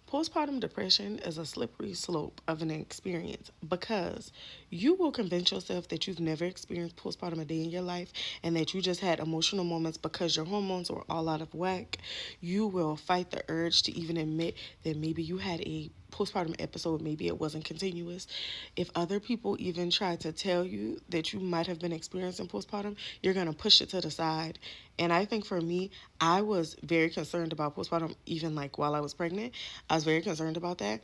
Postpartum depression is a slippery slope of an experience because you will convince yourself that you've never experienced postpartum a day in your life and that you just had emotional moments because your hormones were all out of whack. You will fight the urge to even admit that maybe you had a postpartum episode, maybe it wasn't continuous. If other people even try to tell you that you might have been experiencing postpartum, you're going to push it to the side. And I think for me, I was very concerned about postpartum, even like while I was pregnant. I was very concerned about that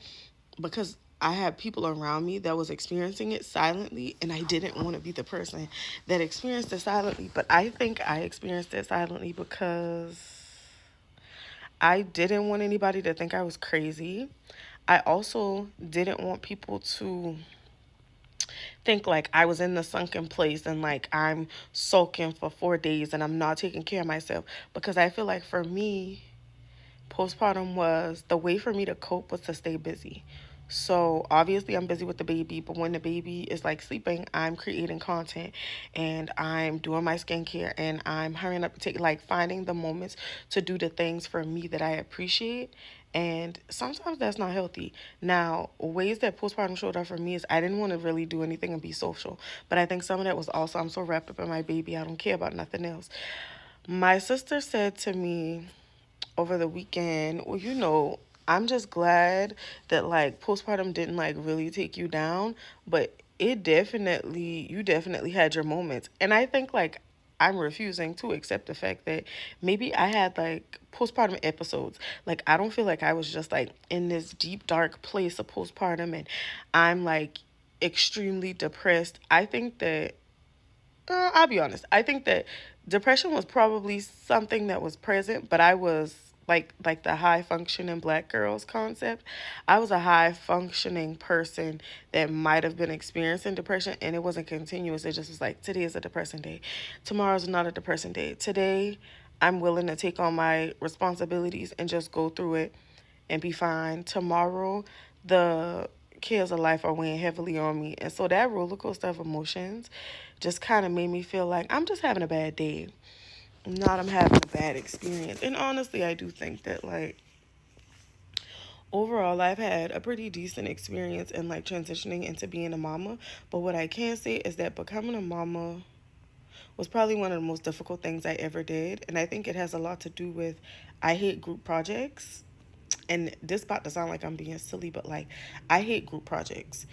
because I had people around me that was experiencing it silently, and I didn't want to be the person that experienced it silently. But I think I experienced it silently because I didn't want anybody to think I was crazy. I also didn't want people to think like I was in the sunken place and like I'm sulking for 4 days and I'm not taking care of myself. Because I feel like for me, postpartum was the way for me to cope was to stay busy. So obviously I'm busy with the baby, but when the baby is like sleeping, I'm creating content and I'm doing my skincare and I'm hurrying up to take like finding the moments to do the things for me that I appreciate. And sometimes that's not healthy. Now, ways that postpartum showed up for me is I didn't want to really do anything and be social. But I think some of that was also I'm so wrapped up in my baby, I don't care about nothing else. My sister said to me over the weekend, well, I'm just glad that like postpartum didn't like really take you down, but you definitely had your moments. And I think like I'm refusing to accept the fact that maybe I had like postpartum episodes. Like I don't feel like I was just like in this deep dark place of postpartum and I'm like extremely depressed. I think that I'll be honest. I think that depression was probably something that was present, but I was like the high functioning black girls concept. I was a high functioning person that might have been experiencing depression and it wasn't continuous. It just was like today is a depressing day. Tomorrow's not a depressing day. Today I'm willing to take on my responsibilities and just go through it and be fine. Tomorrow the cares of life are weighing heavily on me. And so that roller coaster of emotions just kind of made me feel like I'm just having a bad day, not I'm having a bad experience. And honestly, I do think that like overall I've had a pretty decent experience in like transitioning into being a mama. But what I can say is that becoming a mama was probably one of the most difficult things I ever did. And I think it has a lot to do with I hate group projects. And this about to sound like I'm being silly, but like I hate group projects.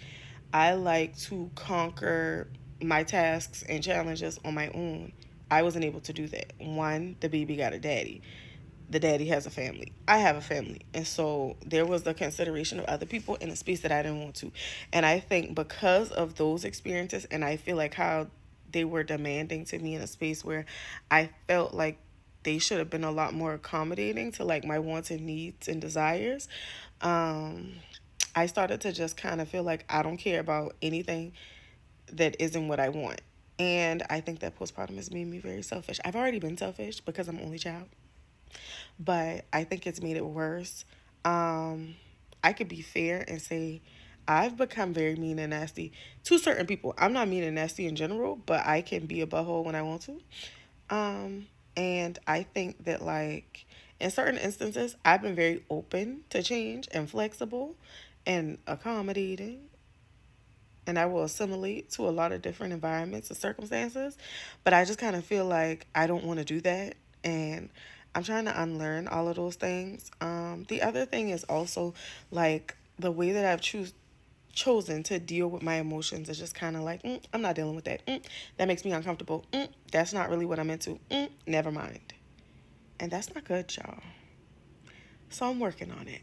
I like to conquer my tasks and challenges on my own. I wasn't able to do that. One, the baby got a daddy. The daddy has a family. I have a family. And so there was the consideration of other people in a space that I didn't want to. And I think because of those experiences, and I feel like how they were demanding to me in a space where I felt like they should have been a lot more accommodating to like my wants and needs and desires. Um, I started to just kind of feel like I don't care about anything that isn't what I want. And I think that postpartum has made me very selfish. I've already been selfish because I'm only child, but I think it's made it worse. Um, I could be fair and say I've become very mean and nasty to certain people. I'm not mean and nasty in general, but I can be a butthole when I want to. Um, and I think that like in certain instances, I've been very open to change and flexible and accommodating, and I will assimilate to a lot of different environments and circumstances. But I just kind of feel like I don't want to do that, and I'm trying to unlearn all of those things. The other thing is also like the way that I've chosen to deal with my emotions is just kind of like I'm not dealing with that. That makes me uncomfortable. That's not really what I'm into. Never mind. And that's not good, y'all. So I'm working on it.